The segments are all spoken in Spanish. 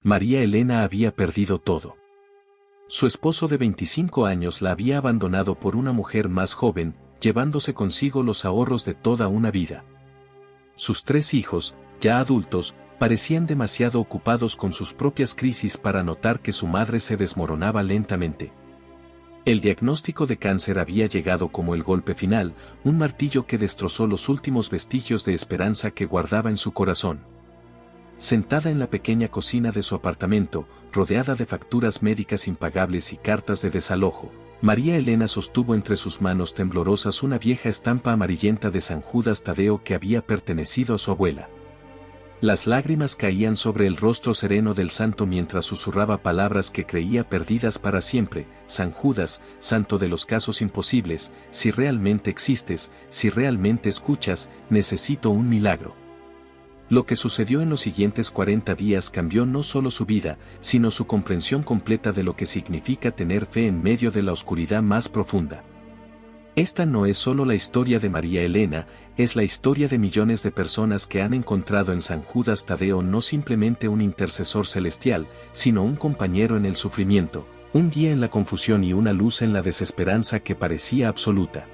María Elena había perdido todo. Su esposo de 25 años la había abandonado por una mujer más joven, llevándose consigo los ahorros de toda una vida. Sus 3 hijos, ya adultos, parecían demasiado ocupados con sus propias crisis para notar que su madre se desmoronaba lentamente. El diagnóstico de cáncer había llegado como el golpe final, un martillo que destrozó los últimos vestigios de esperanza que guardaba en su corazón. Sentada en la pequeña cocina de su apartamento, rodeada de facturas médicas impagables y cartas de desalojo, María Elena sostuvo entre sus manos temblorosas una vieja estampa amarillenta de San Judas Tadeo que había pertenecido a su abuela. Las lágrimas caían sobre el rostro sereno del santo mientras susurraba palabras que creía perdidas para siempre: San Judas, santo de los casos imposibles, si realmente existes, si realmente escuchas, necesito un milagro. Lo que sucedió en los siguientes 40 días cambió no solo su vida, sino su comprensión completa de lo que significa tener fe en medio de la oscuridad más profunda. Esta no es solo la historia de María Elena, es la historia de millones de personas que han encontrado en San Judas Tadeo no simplemente un intercesor celestial, sino un compañero en el sufrimiento, un guía en la confusión y una luz en la desesperanza que parecía absoluta.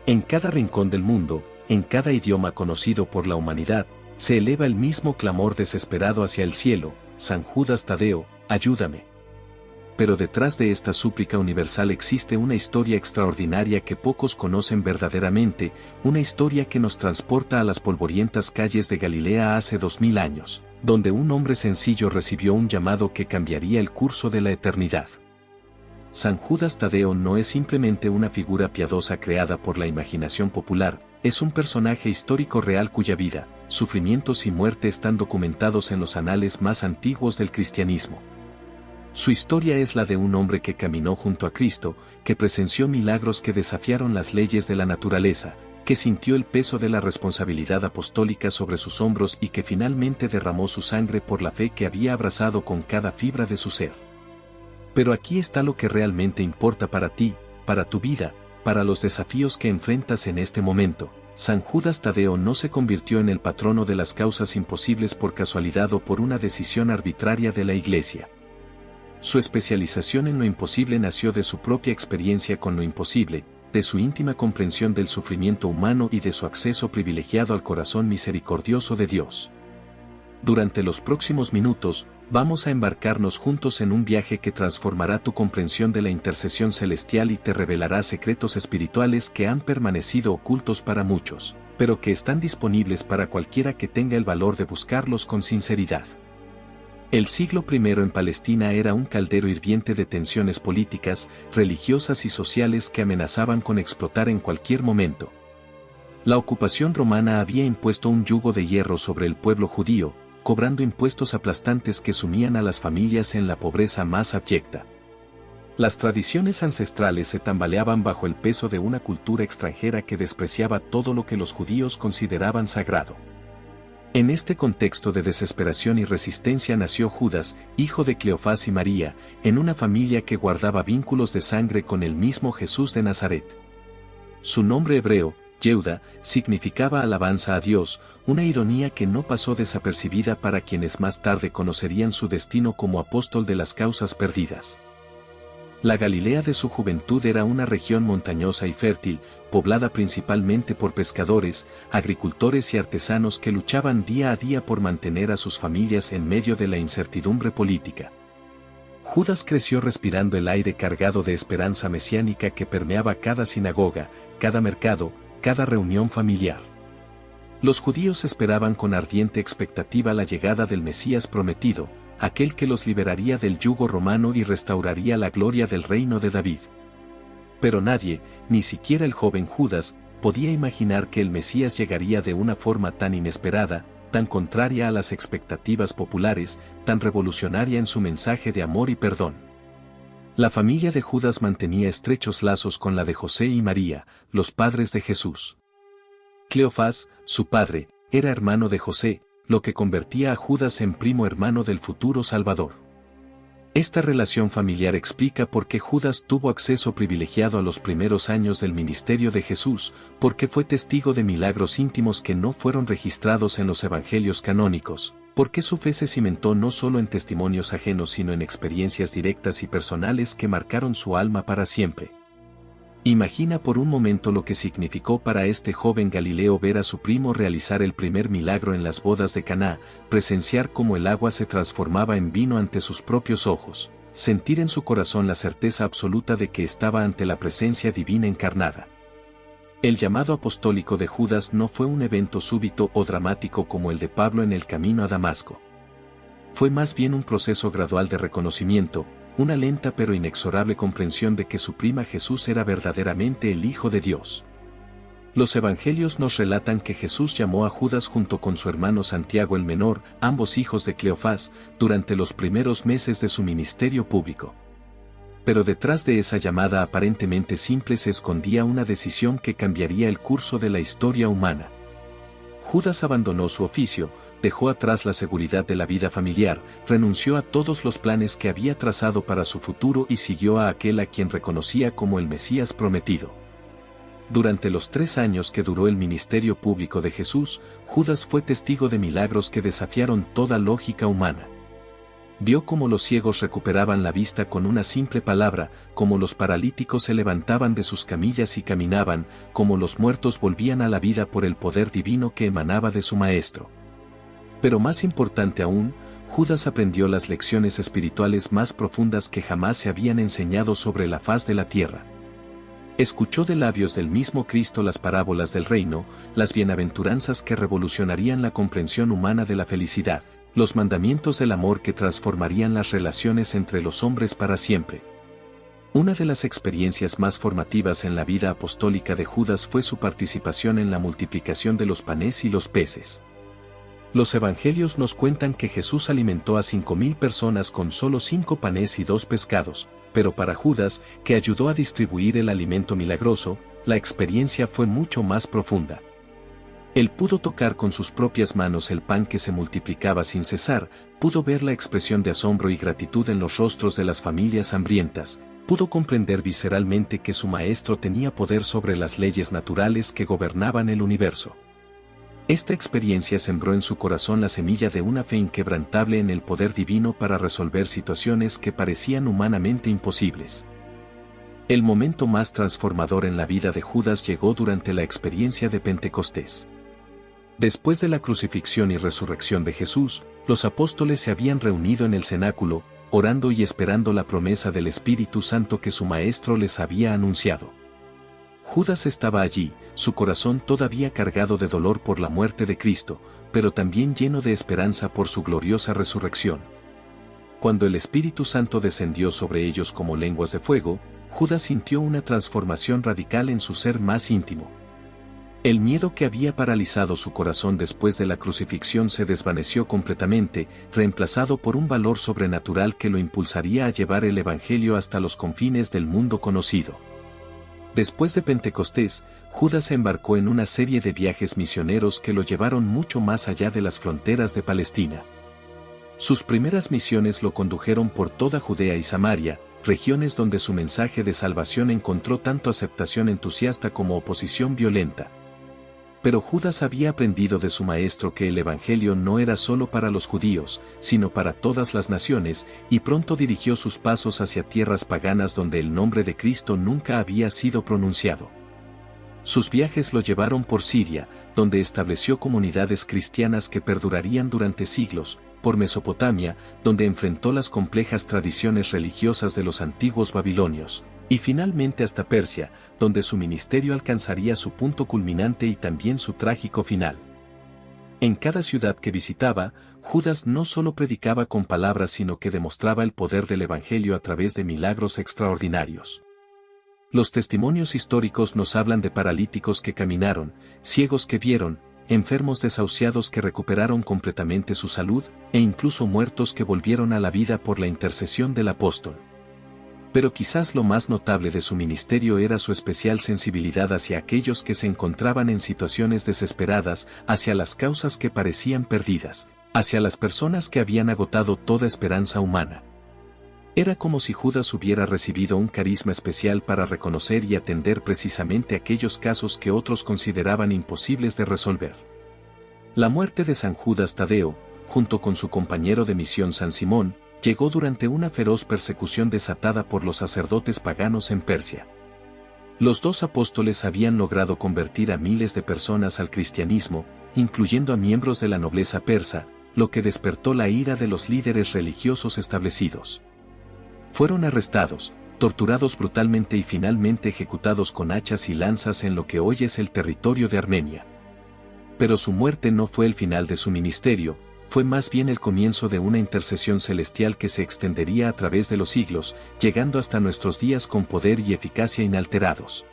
En cada rincón del mundo, en cada idioma conocido por la humanidad, se eleva el mismo clamor desesperado hacia el cielo: San Judas Tadeo, ayúdame. Pero detrás de esta súplica universal existe una historia extraordinaria que pocos conocen verdaderamente, una historia que nos transporta a las polvorientas calles de Galilea hace 2000 años, donde un hombre sencillo recibió un llamado que cambiaría el curso de la eternidad. San Judas Tadeo no es simplemente una figura piadosa creada por la imaginación popular, es un personaje histórico real cuya vida, sufrimientos y muerte están documentados en los anales más antiguos del cristianismo. Su historia es la de un hombre que caminó junto a Cristo, que presenció milagros que desafiaron las leyes de la naturaleza, que sintió el peso de la responsabilidad apostólica sobre sus hombros y que finalmente derramó su sangre por la fe que había abrazado con cada fibra de su ser. Pero aquí está lo que realmente importa para ti, para tu vida, para los desafíos que enfrentas en este momento. San Judas Tadeo no se convirtió en el patrono de las causas imposibles por casualidad o por una decisión arbitraria de la Iglesia. Su especialización en lo imposible nació de su propia experiencia con lo imposible, de su íntima comprensión del sufrimiento humano y de su acceso privilegiado al corazón misericordioso de Dios. Durante los próximos minutos, vamos a embarcarnos juntos en un viaje que transformará tu comprensión de la intercesión celestial y te revelará secretos espirituales que han permanecido ocultos para muchos, pero que están disponibles para cualquiera que tenga el valor de buscarlos con sinceridad. El siglo I en Palestina era un caldero hirviente de tensiones políticas, religiosas y sociales que amenazaban con explotar en cualquier momento. La ocupación romana había impuesto un yugo de hierro sobre el pueblo judío, cobrando impuestos aplastantes que sumían a las familias en la pobreza más abyecta. Las tradiciones ancestrales se tambaleaban bajo el peso de una cultura extranjera que despreciaba todo lo que los judíos consideraban sagrado. En este contexto de desesperación y resistencia nació Judas, hijo de Cleofás y María, en una familia que guardaba vínculos de sangre con el mismo Jesús de Nazaret. Su nombre hebreo, Yehuda, significaba alabanza a Dios, una ironía que no pasó desapercibida para quienes más tarde conocerían su destino como apóstol de las causas perdidas. La Galilea de su juventud era una región montañosa y fértil, poblada principalmente por pescadores, agricultores y artesanos que luchaban día a día por mantener a sus familias en medio de la incertidumbre política. Judas creció respirando el aire cargado de esperanza mesiánica que permeaba cada sinagoga, cada mercado, cada reunión familiar. Los judíos esperaban con ardiente expectativa la llegada del Mesías prometido, aquel que los liberaría del yugo romano y restauraría la gloria del reino de David. Pero nadie, ni siquiera el joven Judas, podía imaginar que el Mesías llegaría de una forma tan inesperada, tan contraria a las expectativas populares, tan revolucionaria en su mensaje de amor y perdón. La familia de Judas mantenía estrechos lazos con la de José y María, los padres de Jesús. Cleofás, su padre, era hermano de José, lo que convertía a Judas en primo hermano del futuro Salvador. Esta relación familiar explica por qué Judas tuvo acceso privilegiado a los primeros años del ministerio de Jesús, porque fue testigo de milagros íntimos que no fueron registrados en los evangelios canónicos, Porque su fe se cimentó no solo en testimonios ajenos sino en experiencias directas y personales que marcaron su alma para siempre. Imagina por un momento lo que significó para este joven Galileo ver a su primo realizar el primer milagro en las bodas de Caná, presenciar cómo el agua se transformaba en vino ante sus propios ojos, sentir en su corazón la certeza absoluta de que estaba ante la presencia divina encarnada. El llamado apostólico de Judas no fue un evento súbito o dramático como el de Pablo en el camino a Damasco. Fue más bien un proceso gradual de reconocimiento, una lenta pero inexorable comprensión de que su prima Jesús era verdaderamente el Hijo de Dios. Los evangelios nos relatan que Jesús llamó a Judas junto con su hermano Santiago el menor, ambos hijos de Cleofás, durante los primeros meses de su ministerio público. Pero detrás de esa llamada aparentemente simple se escondía una decisión que cambiaría el curso de la historia humana. Judas abandonó su oficio, dejó atrás la seguridad de la vida familiar, renunció a todos los planes que había trazado para su futuro y siguió a aquel a quien reconocía como el Mesías prometido. Durante los 3 años que duró el ministerio público de Jesús, Judas fue testigo de milagros que desafiaron toda lógica humana. Vio cómo los ciegos recuperaban la vista con una simple palabra, cómo los paralíticos se levantaban de sus camillas y caminaban, cómo los muertos volvían a la vida por el poder divino que emanaba de su Maestro. Pero más importante aún, Judas aprendió las lecciones espirituales más profundas que jamás se habían enseñado sobre la faz de la tierra. Escuchó de labios del mismo Cristo las parábolas del reino, las bienaventuranzas que revolucionarían la comprensión humana de la felicidad, los mandamientos del amor que transformarían las relaciones entre los hombres para siempre. Una de las experiencias más formativas en la vida apostólica de Judas fue su participación en la multiplicación de los panes y los peces. Los evangelios nos cuentan que Jesús alimentó a 5.000 personas con solo 5 panes y 2 pescados, pero para Judas, que ayudó a distribuir el alimento milagroso, la experiencia fue mucho más profunda. Él pudo tocar con sus propias manos el pan que se multiplicaba sin cesar, pudo ver la expresión de asombro y gratitud en los rostros de las familias hambrientas, pudo comprender visceralmente que su maestro tenía poder sobre las leyes naturales que gobernaban el universo. Esta experiencia sembró en su corazón la semilla de una fe inquebrantable en el poder divino para resolver situaciones que parecían humanamente imposibles. El momento más transformador en la vida de Judas llegó durante la experiencia de Pentecostés. Después de la crucifixión y resurrección de Jesús, los apóstoles se habían reunido en el cenáculo, orando y esperando la promesa del Espíritu Santo que su Maestro les había anunciado. Judas estaba allí, su corazón todavía cargado de dolor por la muerte de Cristo, pero también lleno de esperanza por su gloriosa resurrección. Cuando el Espíritu Santo descendió sobre ellos como lenguas de fuego, Judas sintió una transformación radical en su ser más íntimo. El miedo que había paralizado su corazón después de la crucifixión se desvaneció completamente, reemplazado por un valor sobrenatural que lo impulsaría a llevar el Evangelio hasta los confines del mundo conocido. Después de Pentecostés, Judas se embarcó en una serie de viajes misioneros que lo llevaron mucho más allá de las fronteras de Palestina. Sus primeras misiones lo condujeron por toda Judea y Samaria, regiones donde su mensaje de salvación encontró tanto aceptación entusiasta como oposición violenta. Pero Judas había aprendido de su maestro que el Evangelio no era solo para los judíos, sino para todas las naciones, y pronto dirigió sus pasos hacia tierras paganas donde el nombre de Cristo nunca había sido pronunciado. Sus viajes lo llevaron por Siria, donde estableció comunidades cristianas que perdurarían durante siglos, por Mesopotamia, donde enfrentó las complejas tradiciones religiosas de los antiguos babilonios, y finalmente hasta Persia, donde su ministerio alcanzaría su punto culminante y también su trágico final. En cada ciudad que visitaba, Judas no solo predicaba con palabras sino que demostraba el poder del Evangelio a través de milagros extraordinarios. Los testimonios históricos nos hablan de paralíticos que caminaron, ciegos que vieron, enfermos desahuciados que recuperaron completamente su salud, e incluso muertos que volvieron a la vida por la intercesión del apóstol. Pero quizás lo más notable de su ministerio era su especial sensibilidad hacia aquellos que se encontraban en situaciones desesperadas, hacia las causas que parecían perdidas, hacia las personas que habían agotado toda esperanza humana. Era como si Judas hubiera recibido un carisma especial para reconocer y atender precisamente aquellos casos que otros consideraban imposibles de resolver. La muerte de San Judas Tadeo, junto con su compañero de misión San Simón, llegó durante una feroz persecución desatada por los sacerdotes paganos en Persia. Los dos apóstoles habían logrado convertir a miles de personas al cristianismo, incluyendo a miembros de la nobleza persa, lo que despertó la ira de los líderes religiosos establecidos. Fueron arrestados, torturados brutalmente y finalmente ejecutados con hachas y lanzas en lo que hoy es el territorio de Armenia. Pero su muerte no fue el final de su ministerio, fue más bien el comienzo de una intercesión celestial que se extendería a través de los siglos, llegando hasta nuestros días con poder y eficacia inalterados.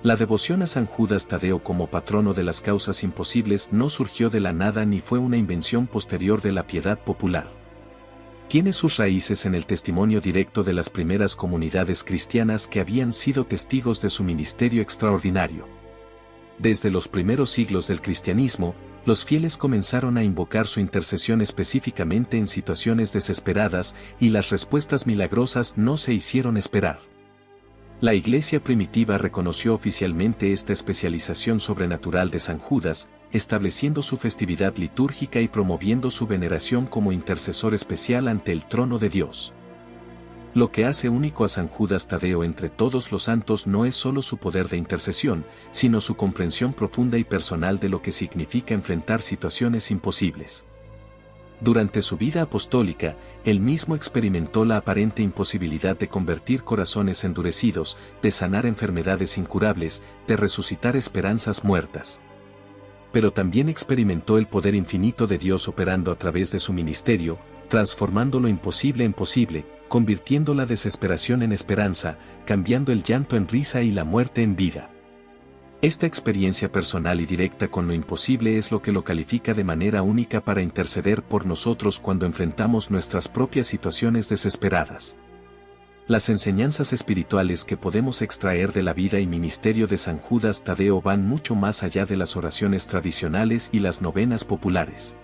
La devoción a San Judas Tadeo como patrono de las causas imposibles no surgió de la nada ni fue una invención posterior de la piedad popular. Tiene sus raíces en el testimonio directo de las primeras comunidades cristianas que habían sido testigos de su ministerio extraordinario. Desde los primeros siglos del cristianismo, los fieles comenzaron a invocar su intercesión específicamente en situaciones desesperadas y las respuestas milagrosas no se hicieron esperar. La Iglesia primitiva reconoció oficialmente esta especialización sobrenatural de San Judas, estableciendo su festividad litúrgica y promoviendo su veneración como intercesor especial ante el trono de Dios. Lo que hace único a San Judas Tadeo entre todos los santos no es solo su poder de intercesión, sino su comprensión profunda y personal de lo que significa enfrentar situaciones imposibles. Durante su vida apostólica, él mismo experimentó la aparente imposibilidad de convertir corazones endurecidos, de sanar enfermedades incurables, de resucitar esperanzas muertas. Pero también experimentó el poder infinito de Dios operando a través de su ministerio, transformando lo imposible en posible, convirtiendo la desesperación en esperanza, cambiando el llanto en risa y la muerte en vida. Esta experiencia personal y directa con lo imposible es lo que lo califica de manera única para interceder por nosotros cuando enfrentamos nuestras propias situaciones desesperadas. Las enseñanzas espirituales que podemos extraer de la vida y ministerio de San Judas Tadeo van mucho más allá de las oraciones tradicionales y las novenas populares.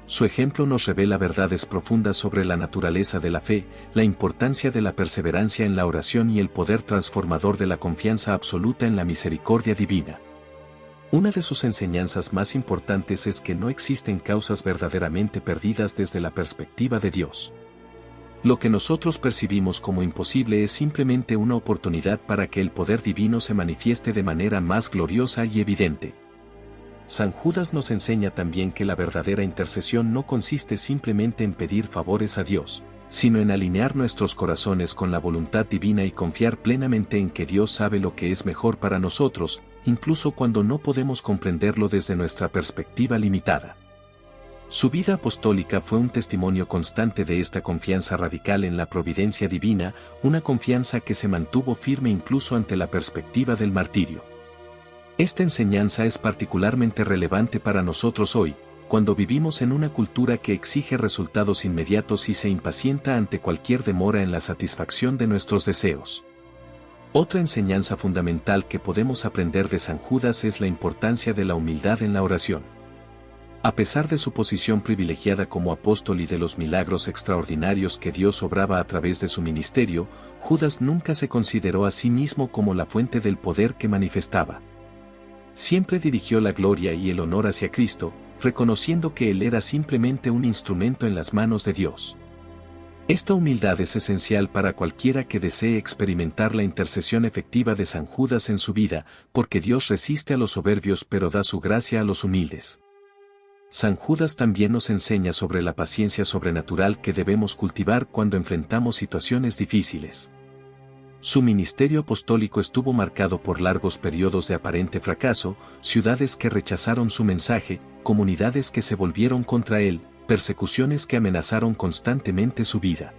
Su ejemplo nos revela verdades profundas sobre la naturaleza de la fe, la importancia de la perseverancia en la oración y el poder transformador de la confianza absoluta en la misericordia divina. Una de sus enseñanzas más importantes es que no existen causas verdaderamente perdidas desde la perspectiva de Dios. Lo que nosotros percibimos como imposible es simplemente una oportunidad para que el poder divino se manifieste de manera más gloriosa y evidente. San Judas nos enseña también que la verdadera intercesión no consiste simplemente en pedir favores a Dios, sino en alinear nuestros corazones con la voluntad divina y confiar plenamente en que Dios sabe lo que es mejor para nosotros, incluso cuando no podemos comprenderlo desde nuestra perspectiva limitada. Su vida apostólica fue un testimonio constante de esta confianza radical en la providencia divina, una confianza que se mantuvo firme incluso ante la perspectiva del martirio. Esta enseñanza es particularmente relevante para nosotros hoy, cuando vivimos en una cultura que exige resultados inmediatos y se impacienta ante cualquier demora en la satisfacción de nuestros deseos. Otra enseñanza fundamental que podemos aprender de San Judas es la importancia de la humildad en la oración. A pesar de su posición privilegiada como apóstol y de los milagros extraordinarios que Dios obraba a través de su ministerio, Judas nunca se consideró a sí mismo como la fuente del poder que manifestaba. Siempre dirigió la gloria y el honor hacia Cristo, reconociendo que él era simplemente un instrumento en las manos de Dios. Esta humildad es esencial para cualquiera que desee experimentar la intercesión efectiva de San Judas en su vida, porque Dios resiste a los soberbios pero da su gracia a los humildes. San Judas también nos enseña sobre la paciencia sobrenatural que debemos cultivar cuando enfrentamos situaciones difíciles. Su ministerio apostólico estuvo marcado por largos periodos de aparente fracaso, ciudades que rechazaron su mensaje, comunidades que se volvieron contra él, persecuciones que amenazaron constantemente su vida.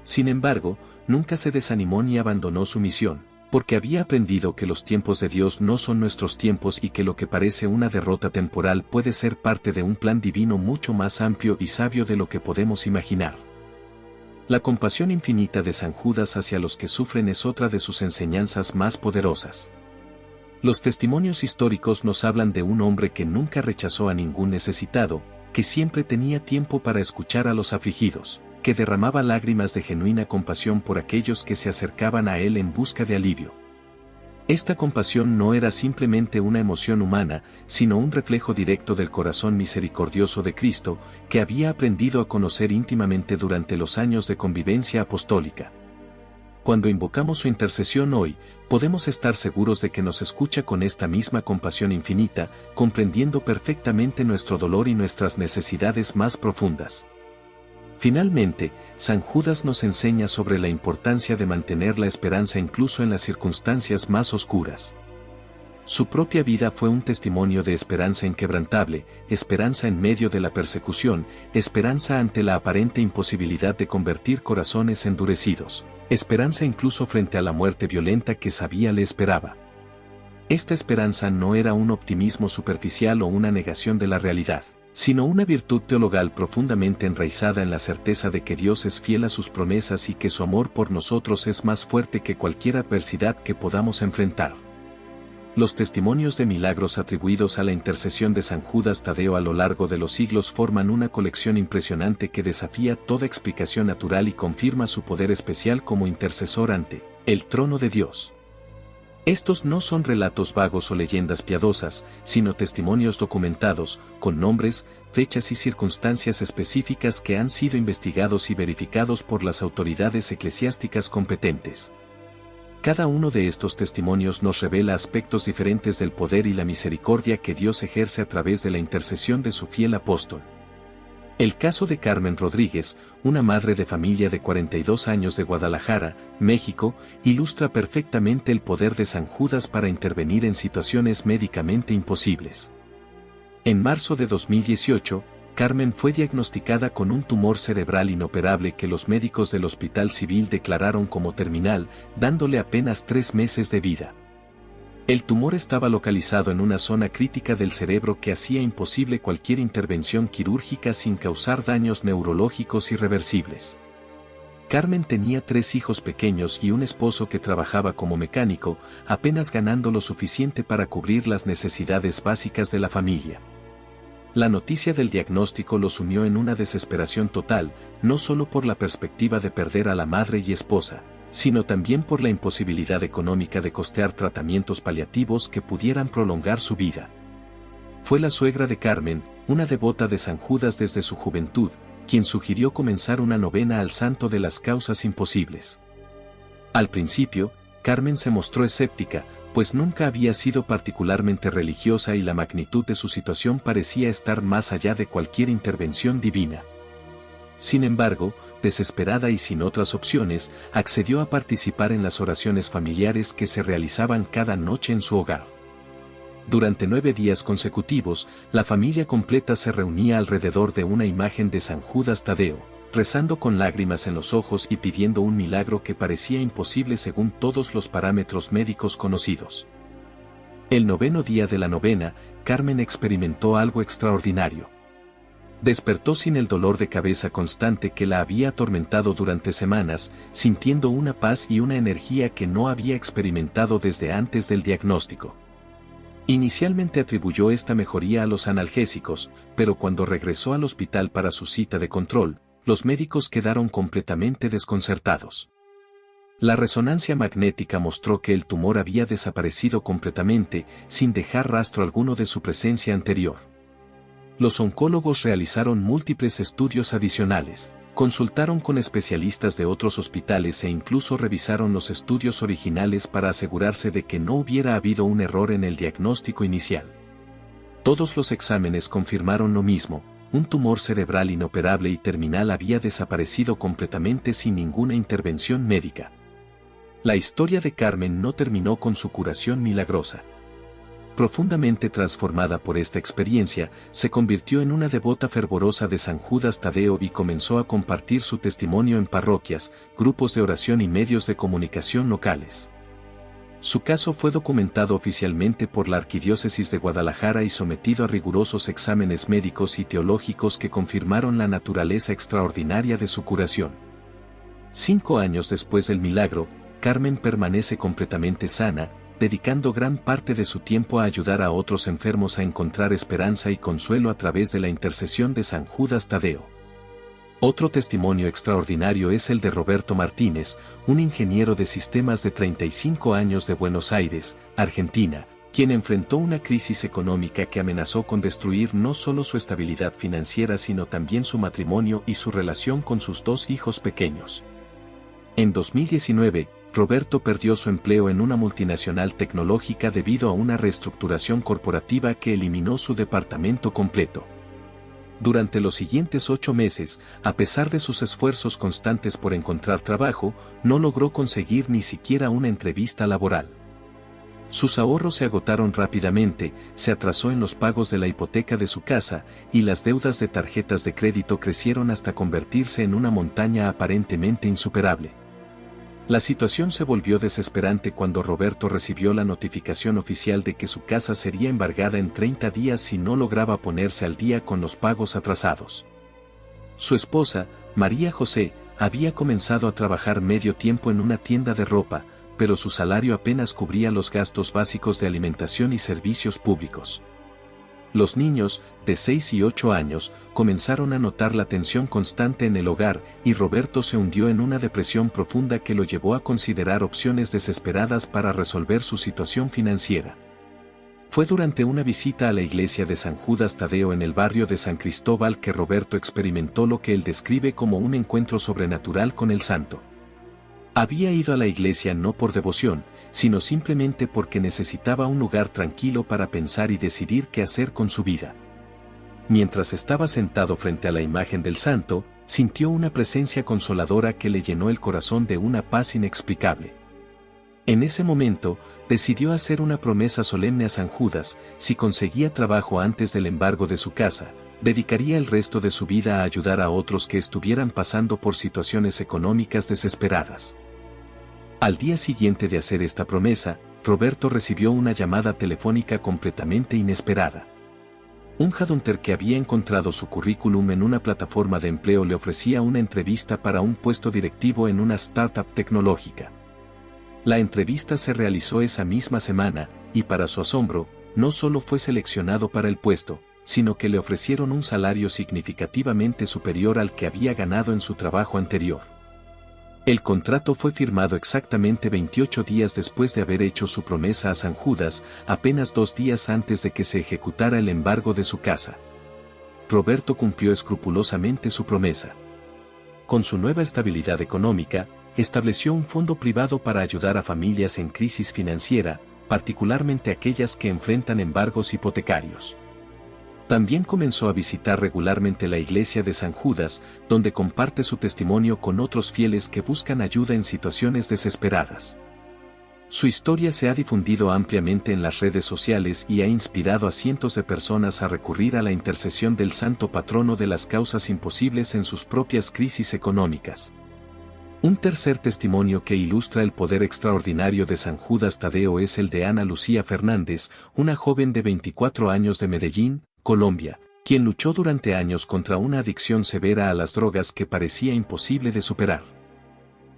Sin embargo, nunca se desanimó ni abandonó su misión, porque había aprendido que los tiempos de Dios no son nuestros tiempos y que lo que parece una derrota temporal puede ser parte de un plan divino mucho más amplio y sabio de lo que podemos imaginar. La compasión infinita de San Judas hacia los que sufren es otra de sus enseñanzas más poderosas. Los testimonios históricos nos hablan de un hombre que nunca rechazó a ningún necesitado, que siempre tenía tiempo para escuchar a los afligidos, que derramaba lágrimas de genuina compasión por aquellos que se acercaban a él en busca de alivio. Esta compasión no era simplemente una emoción humana, sino un reflejo directo del corazón misericordioso de Cristo, que había aprendido a conocer íntimamente durante los años de convivencia apostólica. Cuando invocamos su intercesión hoy, podemos estar seguros de que nos escucha con esta misma compasión infinita, comprendiendo perfectamente nuestro dolor y nuestras necesidades más profundas. Finalmente, San Judas nos enseña sobre la importancia de mantener la esperanza incluso en las circunstancias más oscuras. Su propia vida fue un testimonio de esperanza inquebrantable, esperanza en medio de la persecución, esperanza ante la aparente imposibilidad de convertir corazones endurecidos, esperanza incluso frente a la muerte violenta que sabía le esperaba. Esta esperanza no era un optimismo superficial o una negación de la realidad, sino una virtud teologal profundamente enraizada en la certeza de que Dios es fiel a sus promesas y que su amor por nosotros es más fuerte que cualquier adversidad que podamos enfrentar. Los testimonios de milagros atribuidos a la intercesión de San Judas Tadeo a lo largo de los siglos forman una colección impresionante que desafía toda explicación natural y confirma su poder especial como intercesor ante el trono de Dios. Estos no son relatos vagos o leyendas piadosas, sino testimonios documentados, con nombres, fechas y circunstancias específicas que han sido investigados y verificados por las autoridades eclesiásticas competentes. Cada uno de estos testimonios nos revela aspectos diferentes del poder y la misericordia que Dios ejerce a través de la intercesión de su fiel apóstol. El caso de Carmen Rodríguez, una madre de familia de 42 años de Guadalajara, México, ilustra perfectamente el poder de San Judas para intervenir en situaciones médicamente imposibles. En marzo de 2018, Carmen fue diagnosticada con un tumor cerebral inoperable que los médicos del Hospital Civil declararon como terminal, dándole apenas 3 meses de vida. El tumor estaba localizado en una zona crítica del cerebro que hacía imposible cualquier intervención quirúrgica sin causar daños neurológicos irreversibles. Carmen tenía 3 hijos pequeños y un esposo que trabajaba como mecánico, apenas ganando lo suficiente para cubrir las necesidades básicas de la familia. La noticia del diagnóstico los unió en una desesperación total, no solo por la perspectiva de perder a la madre y esposa, sino también por la imposibilidad económica de costear tratamientos paliativos que pudieran prolongar su vida. Fue la suegra de Carmen, una devota de San Judas desde su juventud, quien sugirió comenzar una novena al santo de las causas imposibles. Al principio, Carmen se mostró escéptica, pues nunca había sido particularmente religiosa y la magnitud de su situación parecía estar más allá de cualquier intervención divina. Sin embargo, desesperada y sin otras opciones, accedió a participar en las oraciones familiares que se realizaban cada noche en su hogar. Durante 9 días consecutivos, la familia completa se reunía alrededor de una imagen de San Judas Tadeo, rezando con lágrimas en los ojos y pidiendo un milagro que parecía imposible según todos los parámetros médicos conocidos. El 9º día de la novena, Carmen experimentó algo extraordinario. Despertó sin el dolor de cabeza constante que la había atormentado durante semanas, sintiendo una paz y una energía que no había experimentado desde antes del diagnóstico. Inicialmente atribuyó esta mejoría a los analgésicos, pero cuando regresó al hospital para su cita de control, los médicos quedaron completamente desconcertados. La resonancia magnética mostró que el tumor había desaparecido completamente, sin dejar rastro alguno de su presencia anterior. Los oncólogos realizaron múltiples estudios adicionales, consultaron con especialistas de otros hospitales e incluso revisaron los estudios originales para asegurarse de que no hubiera habido un error en el diagnóstico inicial. Todos los exámenes confirmaron lo mismo: un tumor cerebral inoperable y terminal había desaparecido completamente sin ninguna intervención médica. La historia de Carmen no terminó con su curación milagrosa. Profundamente transformada por esta experiencia, se convirtió en una devota fervorosa de San Judas Tadeo y comenzó a compartir su testimonio en parroquias, grupos de oración y medios de comunicación locales. Su caso fue documentado oficialmente por la Arquidiócesis de Guadalajara y sometido a rigurosos exámenes médicos y teológicos que confirmaron la naturaleza extraordinaria de su curación. 5 años después del milagro, Carmen permanece completamente sana, dedicando gran parte de su tiempo a ayudar a otros enfermos a encontrar esperanza y consuelo a través de la intercesión de San Judas Tadeo. Otro testimonio extraordinario es el de Roberto Martínez, un ingeniero de sistemas de 35 años de Buenos Aires, Argentina, quien enfrentó una crisis económica que amenazó con destruir no solo su estabilidad financiera sino también su matrimonio y su relación con sus 2 hijos pequeños. En 2019, Roberto perdió su empleo en una multinacional tecnológica debido a una reestructuración corporativa que eliminó su departamento completo. Durante los siguientes 8 meses, a pesar de sus esfuerzos constantes por encontrar trabajo, no logró conseguir ni siquiera una entrevista laboral. Sus ahorros se agotaron rápidamente, se atrasó en los pagos de la hipoteca de su casa, y las deudas de tarjetas de crédito crecieron hasta convertirse en una montaña aparentemente insuperable. La situación se volvió desesperante cuando Roberto recibió la notificación oficial de que su casa sería embargada en 30 días si no lograba ponerse al día con los pagos atrasados. Su esposa, María José, había comenzado a trabajar medio tiempo en una tienda de ropa, pero su salario apenas cubría los gastos básicos de alimentación y servicios públicos. Los niños, de 6 y 8 años, comenzaron a notar la tensión constante en el hogar y Roberto se hundió en una depresión profunda que lo llevó a considerar opciones desesperadas para resolver su situación financiera. Fue durante una visita a la iglesia de San Judas Tadeo en el barrio de San Cristóbal que Roberto experimentó lo que él describe como un encuentro sobrenatural con el santo. Había ido a la iglesia no por devoción, sino simplemente porque necesitaba un lugar tranquilo para pensar y decidir qué hacer con su vida. Mientras estaba sentado frente a la imagen del santo, sintió una presencia consoladora que le llenó el corazón de una paz inexplicable. En ese momento, decidió hacer una promesa solemne a San Judas: si conseguía trabajo antes del embargo de su casa, dedicaría el resto de su vida a ayudar a otros que estuvieran pasando por situaciones económicas desesperadas. Al día siguiente de hacer esta promesa, Roberto recibió una llamada telefónica completamente inesperada. Un headhunter que había encontrado su currículum en una plataforma de empleo le ofrecía una entrevista para un puesto directivo en una startup tecnológica. La entrevista se realizó esa misma semana, y para su asombro, no solo fue seleccionado para el puesto, sino que le ofrecieron un salario significativamente superior al que había ganado en su trabajo anterior. El contrato fue firmado exactamente 28 días después de haber hecho su promesa a San Judas, apenas 2 días antes de que se ejecutara el embargo de su casa. Roberto cumplió escrupulosamente su promesa. Con su nueva estabilidad económica, estableció un fondo privado para ayudar a familias en crisis financiera, particularmente aquellas que enfrentan embargos hipotecarios. También comenzó a visitar regularmente la iglesia de San Judas, donde comparte su testimonio con otros fieles que buscan ayuda en situaciones desesperadas. Su historia se ha difundido ampliamente en las redes sociales y ha inspirado a cientos de personas a recurrir a la intercesión del santo patrono de las causas imposibles en sus propias crisis económicas. Un tercer testimonio que ilustra el poder extraordinario de San Judas Tadeo es el de Ana Lucía Fernández, una joven de 24 años de Medellín, Colombia, quien luchó durante años contra una adicción severa a las drogas que parecía imposible de superar.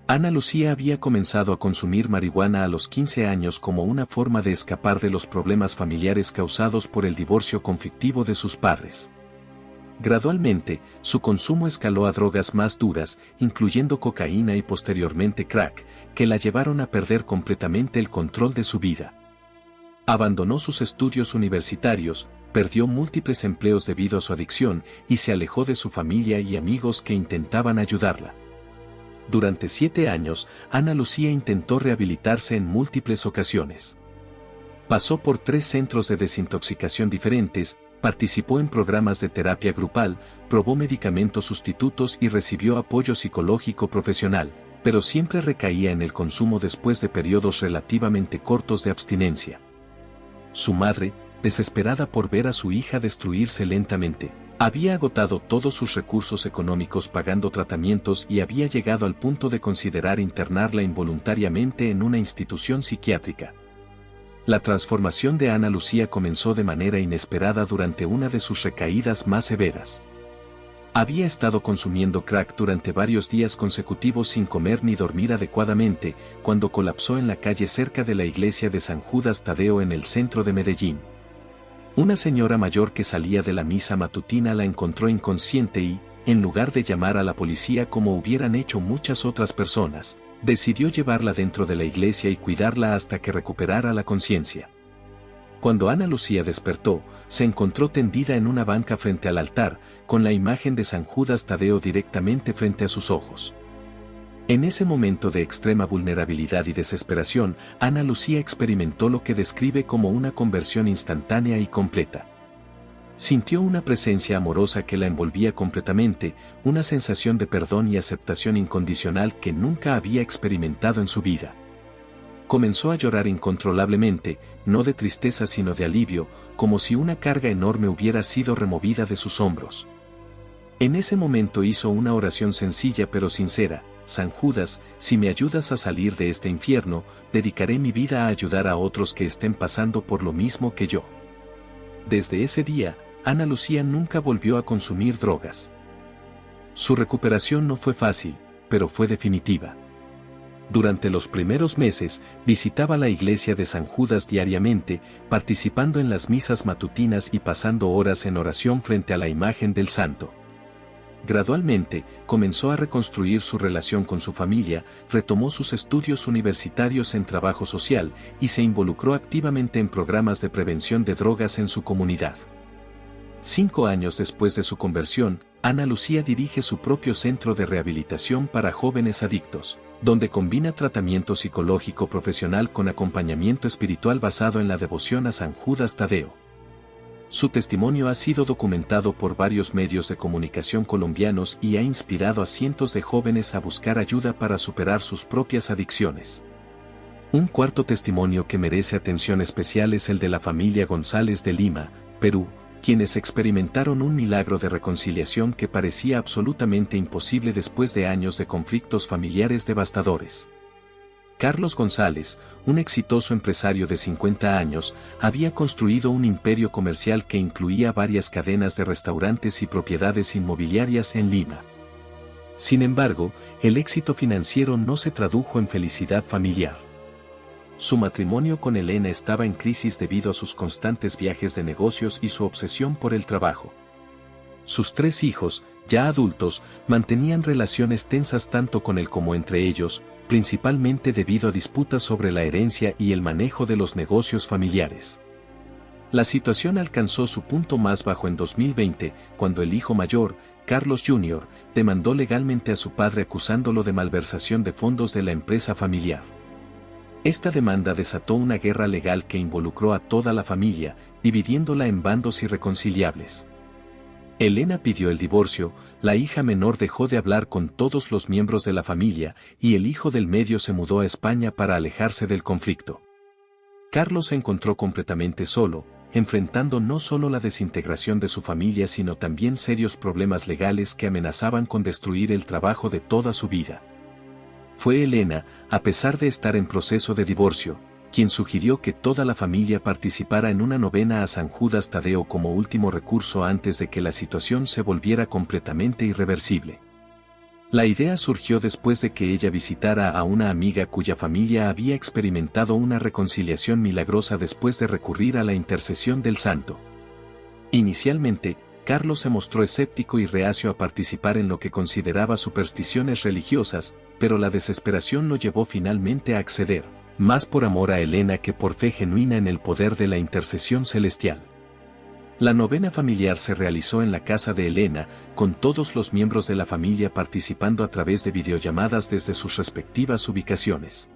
Ana Lucía había comenzado a consumir marihuana a los 15 años como una forma de escapar de los problemas familiares causados por el divorcio conflictivo de sus padres. Gradualmente, su consumo escaló a drogas más duras, incluyendo cocaína y posteriormente crack, que la llevaron a perder completamente el control de su vida. Abandonó sus estudios universitarios, perdió múltiples empleos debido a su adicción y se alejó de su familia y amigos que intentaban ayudarla. Durante 7 años, Ana Lucía intentó rehabilitarse en múltiples ocasiones. Pasó por 3 centros de desintoxicación diferentes, participó en programas de terapia grupal, probó medicamentos sustitutos y recibió apoyo psicológico profesional, pero siempre recaía en el consumo después de periodos relativamente cortos de abstinencia. Su madre, desesperada por ver a su hija destruirse lentamente, había agotado todos sus recursos económicos pagando tratamientos y había llegado al punto de considerar internarla involuntariamente en una institución psiquiátrica. La transformación de Ana Lucía comenzó de manera inesperada durante una de sus recaídas más severas. Había estado consumiendo crack durante varios días consecutivos sin comer ni dormir adecuadamente, cuando colapsó en la calle cerca de la iglesia de San Judas Tadeo en el centro de Medellín. Una señora mayor que salía de la misa matutina la encontró inconsciente y, en lugar de llamar a la policía como hubieran hecho muchas otras personas, decidió llevarla dentro de la iglesia y cuidarla hasta que recuperara la conciencia. Cuando Ana Lucía despertó, se encontró tendida en una banca frente al altar, con la imagen de San Judas Tadeo directamente frente a sus ojos. En ese momento de extrema vulnerabilidad y desesperación, Ana Lucía experimentó lo que describe como una conversión instantánea y completa. Sintió una presencia amorosa que la envolvía completamente, una sensación de perdón y aceptación incondicional que nunca había experimentado en su vida. Comenzó a llorar incontrolablemente, no de tristeza sino de alivio, como si una carga enorme hubiera sido removida de sus hombros. En ese momento hizo una oración sencilla pero sincera: San Judas, si me ayudas a salir de este infierno, dedicaré mi vida a ayudar a otros que estén pasando por lo mismo que yo. Desde ese día, Ana Lucía nunca volvió a consumir drogas. Su recuperación no fue fácil, pero fue definitiva. Durante los primeros meses, visitaba la iglesia de San Judas diariamente, participando en las misas matutinas y pasando horas en oración frente a la imagen del santo. Gradualmente, comenzó a reconstruir su relación con su familia, retomó sus estudios universitarios en trabajo social y se involucró activamente en programas de prevención de drogas en su comunidad. 5 años después de su conversión, Ana Lucía dirige su propio centro de rehabilitación para jóvenes adictos, donde combina tratamiento psicológico profesional con acompañamiento espiritual basado en la devoción a San Judas Tadeo. Su testimonio ha sido documentado por varios medios de comunicación colombianos y ha inspirado a cientos de jóvenes a buscar ayuda para superar sus propias adicciones. Un cuarto testimonio que merece atención especial es el de la familia González de Lima, Perú, quienes experimentaron un milagro de reconciliación que parecía absolutamente imposible después de años de conflictos familiares devastadores. Carlos González, un exitoso empresario de 50 años, había construido un imperio comercial que incluía varias cadenas de restaurantes y propiedades inmobiliarias en Lima. Sin embargo, el éxito financiero no se tradujo en felicidad familiar. Su matrimonio con Elena estaba en crisis debido a sus constantes viajes de negocios y su obsesión por el trabajo. Sus 3 hijos, ya adultos, mantenían relaciones tensas tanto con él como entre ellos, principalmente debido a disputas sobre la herencia y el manejo de los negocios familiares. La situación alcanzó su punto más bajo en 2020, cuando el hijo mayor, Carlos Jr., demandó legalmente a su padre acusándolo de malversación de fondos de la empresa familiar. Esta demanda desató una guerra legal que involucró a toda la familia, dividiéndola en bandos irreconciliables. Elena pidió el divorcio, la hija menor dejó de hablar con todos los miembros de la familia, y el hijo del medio se mudó a España para alejarse del conflicto. Carlos se encontró completamente solo, enfrentando no solo la desintegración de su familia sino también serios problemas legales que amenazaban con destruir el trabajo de toda su vida. Fue Elena, a pesar de estar en proceso de divorcio, quien sugirió que toda la familia participara en una novena a San Judas Tadeo como último recurso antes de que la situación se volviera completamente irreversible. La idea surgió después de que ella visitara a una amiga cuya familia había experimentado una reconciliación milagrosa después de recurrir a la intercesión del santo. Inicialmente, Carlos se mostró escéptico y reacio a participar en lo que consideraba supersticiones religiosas, pero la desesperación lo llevó finalmente a acceder, más por amor a Elena que por fe genuina en el poder de la intercesión celestial. La novena familiar se realizó en la casa de Elena, con todos los miembros de la familia participando a través de videollamadas desde sus respectivas ubicaciones.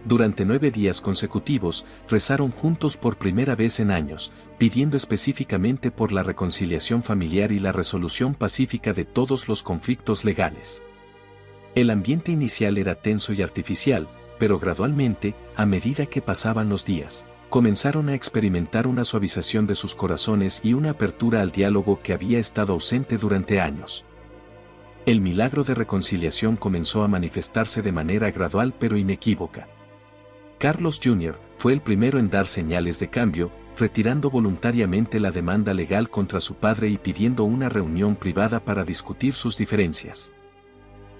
Durante 9 días consecutivos, rezaron juntos por primera vez en años, pidiendo específicamente por la reconciliación familiar y la resolución pacífica de todos los conflictos legales. El ambiente inicial era tenso y artificial, pero gradualmente, a medida que pasaban los días, comenzaron a experimentar una suavización de sus corazones y una apertura al diálogo que había estado ausente durante años. El milagro de reconciliación comenzó a manifestarse de manera gradual pero inequívoca. Carlos Jr. fue el primero en dar señales de cambio, retirando voluntariamente la demanda legal contra su padre y pidiendo una reunión privada para discutir sus diferencias.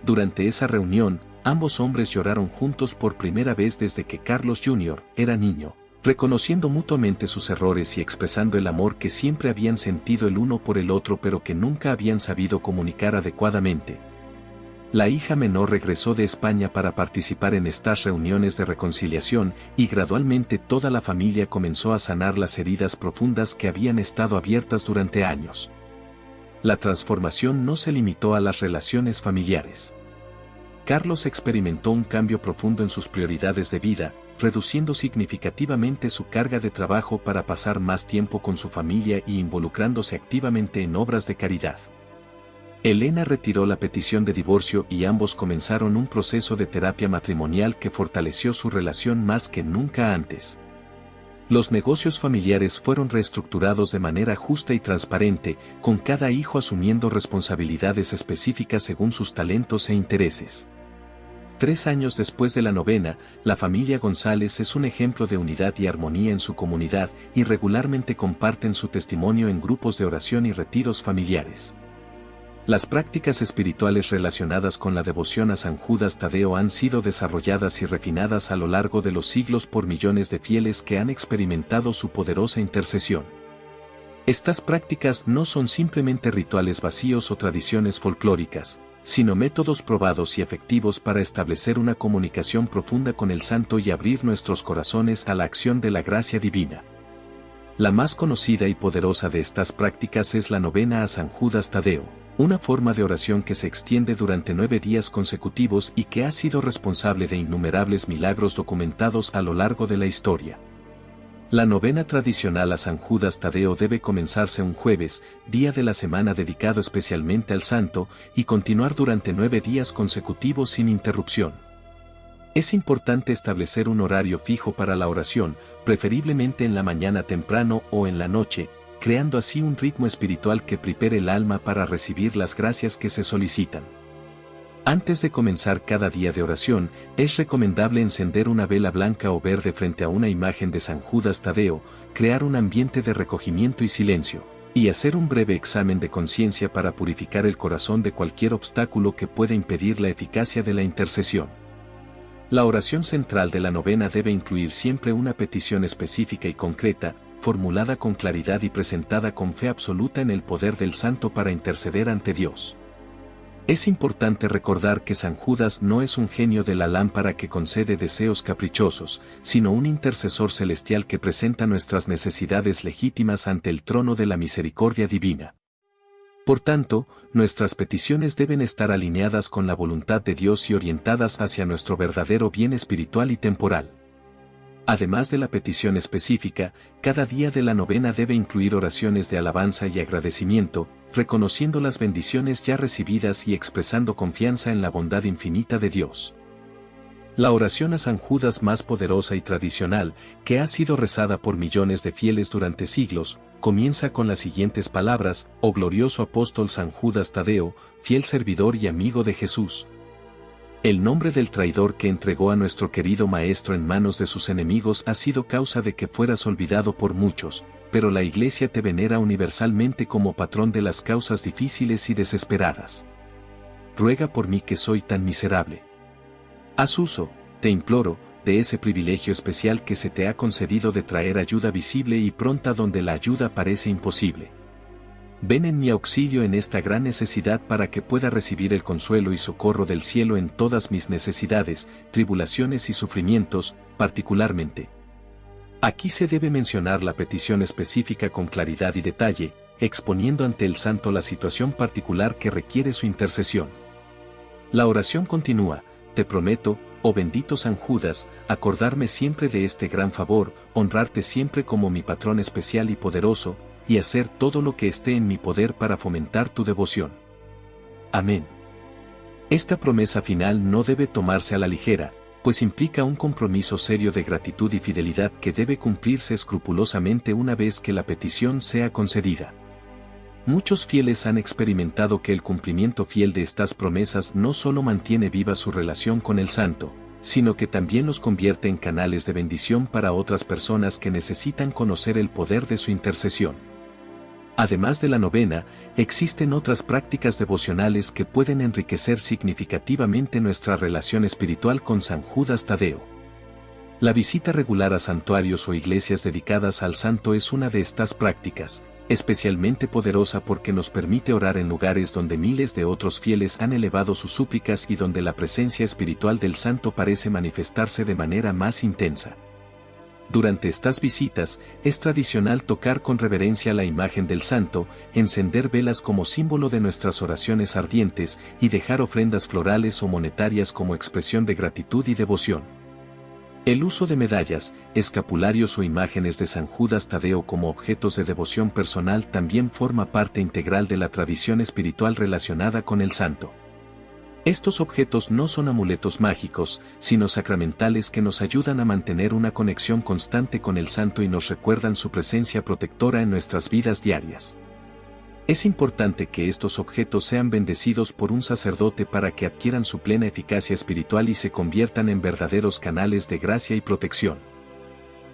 Durante esa reunión, ambos hombres lloraron juntos por primera vez desde que Carlos Jr. era niño. reconociendo mutuamente sus errores y expresando el amor que siempre habían sentido el uno por el otro pero que nunca habían sabido comunicar adecuadamente. La hija menor regresó de España para participar en estas reuniones de reconciliación y gradualmente toda la familia comenzó a sanar las heridas profundas que habían estado abiertas durante años. La transformación no se limitó a las relaciones familiares. Carlos experimentó un cambio profundo en sus prioridades de vida, reduciendo significativamente su carga de trabajo para pasar más tiempo con su familia y involucrándose activamente en obras de caridad. Elena retiró la petición de divorcio y ambos comenzaron un proceso de terapia matrimonial que fortaleció su relación más que nunca antes. Los negocios familiares fueron reestructurados de manera justa y transparente, con cada hijo asumiendo responsabilidades específicas según sus talentos e intereses. 3 años después de la novena, la familia González es un ejemplo de unidad y armonía en su comunidad y regularmente comparten su testimonio en grupos de oración y retiros familiares. Las prácticas espirituales relacionadas con la devoción a San Judas Tadeo han sido desarrolladas y refinadas a lo largo de los siglos por millones de fieles que han experimentado su poderosa intercesión. Estas prácticas no son simplemente rituales vacíos o tradiciones folclóricas, sino métodos probados y efectivos para establecer una comunicación profunda con el Santo y abrir nuestros corazones a la acción de la gracia divina. La más conocida y poderosa de estas prácticas es la novena a San Judas Tadeo, una forma de oración que se extiende durante 9 días consecutivos y que ha sido responsable de innumerables milagros documentados a lo largo de la historia. La novena tradicional a San Judas Tadeo debe comenzarse un jueves, día de la semana dedicado especialmente al santo, y continuar durante 9 días consecutivos sin interrupción. Es importante establecer un horario fijo para la oración, preferiblemente en la mañana temprano o en la noche, creando así un ritmo espiritual que prepare el alma para recibir las gracias que se solicitan. Antes de comenzar cada día de oración, es recomendable encender una vela blanca o verde frente a una imagen de San Judas Tadeo, crear un ambiente de recogimiento y silencio, y hacer un breve examen de conciencia para purificar el corazón de cualquier obstáculo que pueda impedir la eficacia de la intercesión. La oración central de la novena debe incluir siempre una petición específica y concreta, formulada con claridad y presentada con fe absoluta en el poder del santo para interceder ante Dios. Es importante recordar que San Judas no es un genio de la lámpara que concede deseos caprichosos, sino un intercesor celestial que presenta nuestras necesidades legítimas ante el trono de la misericordia divina. Por tanto, nuestras peticiones deben estar alineadas con la voluntad de Dios y orientadas hacia nuestro verdadero bien espiritual y temporal. Además de la petición específica, cada día de la novena debe incluir oraciones de alabanza y agradecimiento, reconociendo las bendiciones ya recibidas y expresando confianza en la bondad infinita de Dios. La oración a San Judas más poderosa y tradicional, que ha sido rezada por millones de fieles durante siglos, comienza con las siguientes palabras: «Oh glorioso apóstol San Judas Tadeo, fiel servidor y amigo de Jesús. El nombre del traidor que entregó a nuestro querido Maestro en manos de sus enemigos ha sido causa de que fueras olvidado por muchos, pero la Iglesia te venera universalmente como patrón de las causas difíciles y desesperadas. Ruega por mí que soy tan miserable. Haz uso, te imploro, de ese privilegio especial que se te ha concedido de traer ayuda visible y pronta donde la ayuda parece imposible. Ven en mi auxilio en esta gran necesidad para que pueda recibir el consuelo y socorro del cielo en todas mis necesidades, tribulaciones y sufrimientos, particularmente». Aquí se debe mencionar la petición específica con claridad y detalle, exponiendo ante el santo la situación particular que requiere su intercesión. La oración continúa: «Te prometo, oh bendito San Judas, acordarme siempre de este gran favor, honrarte siempre como mi patrón especial y poderoso, y hacer todo lo que esté en mi poder para fomentar tu devoción. Amén». Esta promesa final no debe tomarse a la ligera, pues implica un compromiso serio de gratitud y fidelidad que debe cumplirse escrupulosamente una vez que la petición sea concedida. Muchos fieles han experimentado que el cumplimiento fiel de estas promesas no solo mantiene viva su relación con el santo, sino que también los convierte en canales de bendición para otras personas que necesitan conocer el poder de su intercesión. Además de la novena, existen otras prácticas devocionales que pueden enriquecer significativamente nuestra relación espiritual con San Judas Tadeo. La visita regular a santuarios o iglesias dedicadas al santo es una de estas prácticas, especialmente poderosa porque nos permite orar en lugares donde miles de otros fieles han elevado sus súplicas y donde la presencia espiritual del santo parece manifestarse de manera más intensa. Durante estas visitas, es tradicional tocar con reverencia la imagen del santo, encender velas como símbolo de nuestras oraciones ardientes y dejar ofrendas florales o monetarias como expresión de gratitud y devoción. El uso de medallas, escapularios o imágenes de San Judas Tadeo como objetos de devoción personal también forma parte integral de la tradición espiritual relacionada con el santo. Estos objetos no son amuletos mágicos, sino sacramentales que nos ayudan a mantener una conexión constante con el santo y nos recuerdan su presencia protectora en nuestras vidas diarias. Es importante que estos objetos sean bendecidos por un sacerdote para que adquieran su plena eficacia espiritual y se conviertan en verdaderos canales de gracia y protección.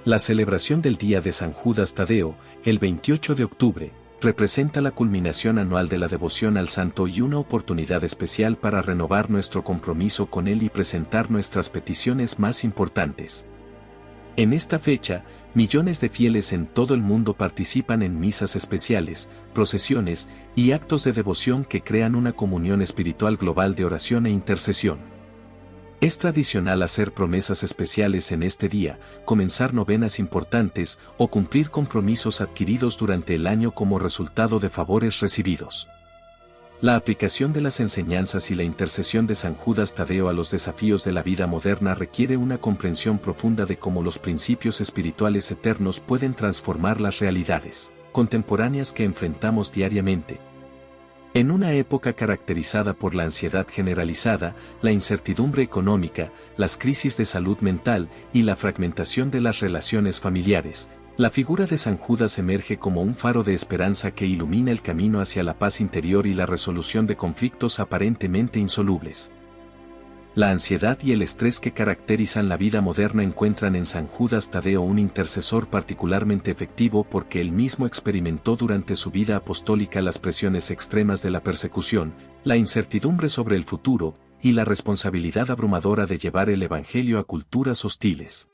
La celebración del Día de San Judas Tadeo, el 28 de octubre, representa la culminación anual de la devoción al santo y una oportunidad especial para renovar nuestro compromiso con él y presentar nuestras peticiones más importantes. En esta fecha, millones de fieles en todo el mundo participan en misas especiales, procesiones y actos de devoción que crean una comunión espiritual global de oración e intercesión. Es tradicional hacer promesas especiales en este día, comenzar novenas importantes o cumplir compromisos adquiridos durante el año como resultado de favores recibidos. La aplicación de las enseñanzas y la intercesión de San Judas Tadeo a los desafíos de la vida moderna requiere una comprensión profunda de cómo los principios espirituales eternos pueden transformar las realidades contemporáneas que enfrentamos diariamente. En una época caracterizada por la ansiedad generalizada, la incertidumbre económica, las crisis de salud mental y la fragmentación de las relaciones familiares, la figura de San Judas emerge como un faro de esperanza que ilumina el camino hacia la paz interior y la resolución de conflictos aparentemente insolubles. La ansiedad y el estrés que caracterizan la vida moderna encuentran en San Judas Tadeo un intercesor particularmente efectivo porque él mismo experimentó durante su vida apostólica las presiones extremas de la persecución, la incertidumbre sobre el futuro, y la responsabilidad abrumadora de llevar el Evangelio a culturas hostiles.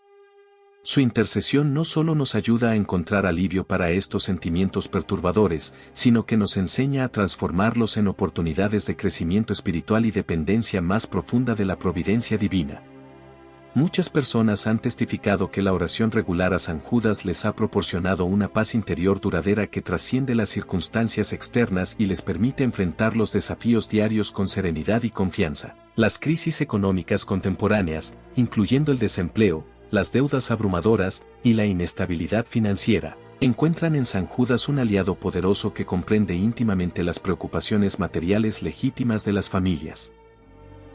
Su intercesión no solo nos ayuda a encontrar alivio para estos sentimientos perturbadores, sino que nos enseña a transformarlos en oportunidades de crecimiento espiritual y dependencia más profunda de la providencia divina. Muchas personas han testificado que la oración regular a San Judas les ha proporcionado una paz interior duradera que trasciende las circunstancias externas y les permite enfrentar los desafíos diarios con serenidad y confianza. Las crisis económicas contemporáneas, incluyendo el desempleo, las deudas abrumadoras y la inestabilidad financiera, encuentran en San Judas un aliado poderoso que comprende íntimamente las preocupaciones materiales legítimas de las familias.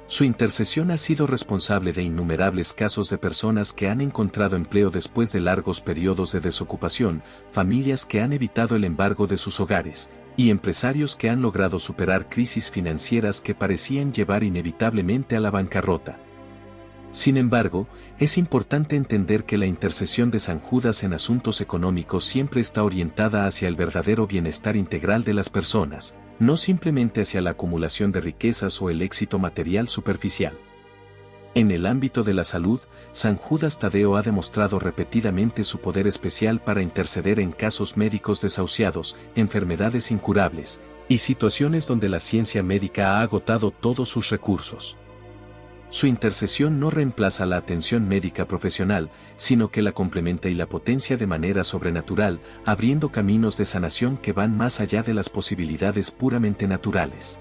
Su intercesión ha sido responsable de innumerables casos de personas que han encontrado empleo después de largos periodos de desocupación, familias que han evitado el embargo de sus hogares, y empresarios que han logrado superar crisis financieras que parecían llevar inevitablemente a la bancarrota. Sin embargo, es importante entender que la intercesión de San Judas en asuntos económicos siempre está orientada hacia el verdadero bienestar integral de las personas, no simplemente hacia la acumulación de riquezas o el éxito material superficial. En el ámbito de la salud, San Judas Tadeo ha demostrado repetidamente su poder especial para interceder en casos médicos desahuciados, enfermedades incurables, y situaciones donde la ciencia médica ha agotado todos sus recursos. Su intercesión no reemplaza la atención médica profesional, sino que la complementa y la potencia de manera sobrenatural, abriendo caminos de sanación que van más allá de las posibilidades puramente naturales.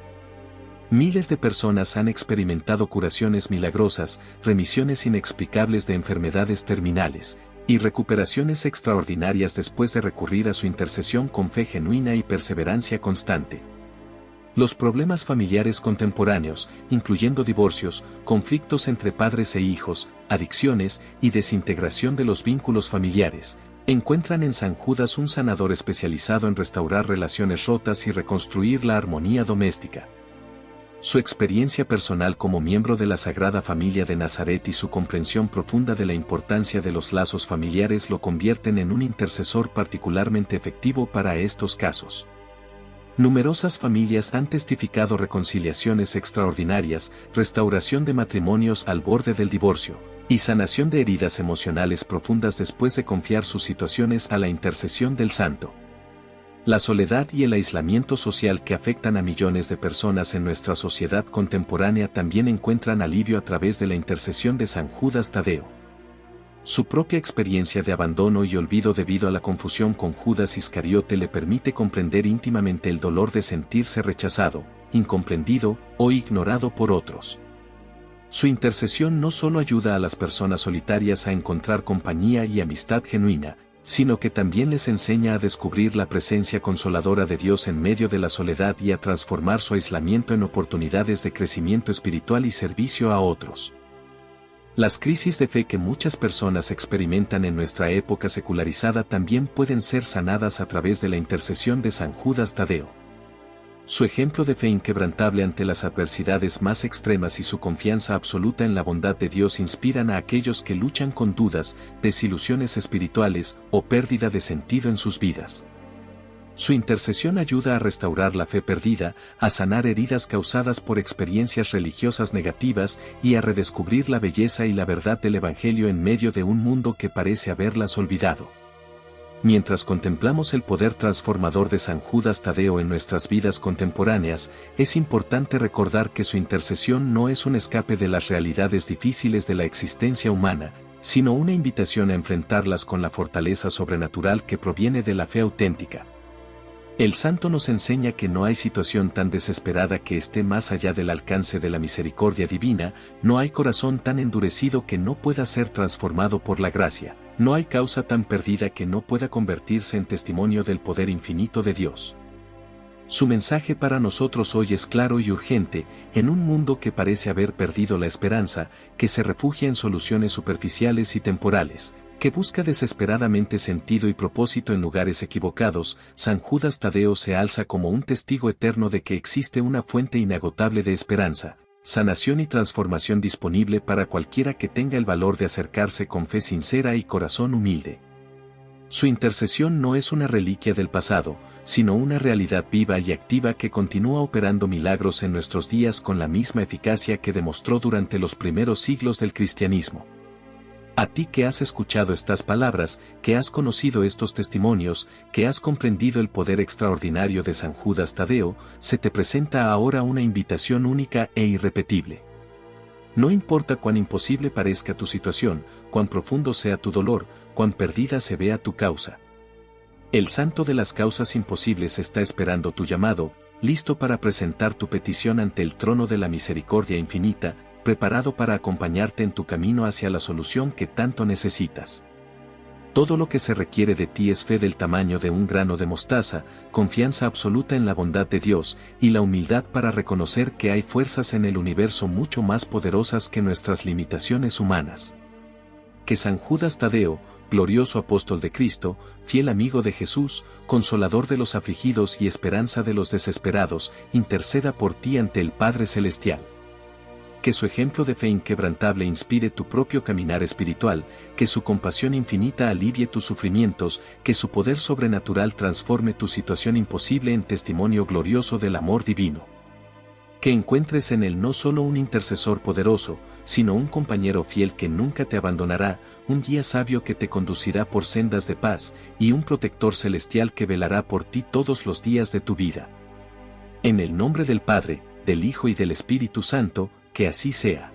Miles de personas han experimentado curaciones milagrosas, remisiones inexplicables de enfermedades terminales, y recuperaciones extraordinarias después de recurrir a su intercesión con fe genuina y perseverancia constante. Los problemas familiares contemporáneos, incluyendo divorcios, conflictos entre padres e hijos, adicciones y desintegración de los vínculos familiares, encuentran en San Judas un sanador especializado en restaurar relaciones rotas y reconstruir la armonía doméstica. Su experiencia personal como miembro de la Sagrada Familia de Nazaret y su comprensión profunda de la importancia de los lazos familiares lo convierten en un intercesor particularmente efectivo para estos casos. Numerosas familias han testificado reconciliaciones extraordinarias, restauración de matrimonios al borde del divorcio, y sanación de heridas emocionales profundas después de confiar sus situaciones a la intercesión del Santo. La soledad y el aislamiento social que afectan a millones de personas en nuestra sociedad contemporánea también encuentran alivio a través de la intercesión de San Judas Tadeo. Su propia experiencia de abandono y olvido debido a la confusión con Judas Iscariote le permite comprender íntimamente el dolor de sentirse rechazado, incomprendido o ignorado por otros. Su intercesión no solo ayuda a las personas solitarias a encontrar compañía y amistad genuina, sino que también les enseña a descubrir la presencia consoladora de Dios en medio de la soledad y a transformar su aislamiento en oportunidades de crecimiento espiritual y servicio a otros. Las crisis de fe que muchas personas experimentan en nuestra época secularizada también pueden ser sanadas a través de la intercesión de San Judas Tadeo. Su ejemplo de fe inquebrantable ante las adversidades más extremas y su confianza absoluta en la bondad de Dios inspiran a aquellos que luchan con dudas, desilusiones espirituales o pérdida de sentido en sus vidas. Su intercesión ayuda a restaurar la fe perdida, a sanar heridas causadas por experiencias religiosas negativas y a redescubrir la belleza y la verdad del Evangelio en medio de un mundo que parece haberlas olvidado. Mientras contemplamos el poder transformador de San Judas Tadeo en nuestras vidas contemporáneas, es importante recordar que su intercesión no es un escape de las realidades difíciles de la existencia humana, sino una invitación a enfrentarlas con la fortaleza sobrenatural que proviene de la fe auténtica. El santo nos enseña que no hay situación tan desesperada que esté más allá del alcance de la misericordia divina, no hay corazón tan endurecido que no pueda ser transformado por la gracia, no hay causa tan perdida que no pueda convertirse en testimonio del poder infinito de Dios. Su mensaje para nosotros hoy es claro y urgente, en un mundo que parece haber perdido la esperanza, que se refugia en soluciones superficiales y temporales, que busca desesperadamente sentido y propósito en lugares equivocados. San Judas Tadeo se alza como un testigo eterno de que existe una fuente inagotable de esperanza, sanación y transformación disponible para cualquiera que tenga el valor de acercarse con fe sincera y corazón humilde. Su intercesión no es una reliquia del pasado, sino una realidad viva y activa que continúa operando milagros en nuestros días con la misma eficacia que demostró durante los primeros siglos del cristianismo. A ti que has escuchado estas palabras, que has conocido estos testimonios, que has comprendido el poder extraordinario de San Judas Tadeo, se te presenta ahora una invitación única e irrepetible. No importa cuán imposible parezca tu situación, cuán profundo sea tu dolor, cuán perdida se vea tu causa. El Santo de las causas imposibles está esperando tu llamado, listo para presentar tu petición ante el trono de la misericordia infinita, preparado para acompañarte en tu camino hacia la solución que tanto necesitas. Todo lo que se requiere de ti es fe del tamaño de un grano de mostaza, confianza absoluta en la bondad de Dios, y la humildad para reconocer que hay fuerzas en el universo mucho más poderosas que nuestras limitaciones humanas. Que San Judas Tadeo, glorioso apóstol de Cristo, fiel amigo de Jesús, consolador de los afligidos y esperanza de los desesperados, interceda por ti ante el Padre Celestial. Que su ejemplo de fe inquebrantable inspire tu propio caminar espiritual, que su compasión infinita alivie tus sufrimientos, que su poder sobrenatural transforme tu situación imposible en testimonio glorioso del amor divino. Que encuentres en él no solo un intercesor poderoso, sino un compañero fiel que nunca te abandonará, un guía sabio que te conducirá por sendas de paz, y un protector celestial que velará por ti todos los días de tu vida. En el nombre del Padre, del Hijo y del Espíritu Santo, que así sea.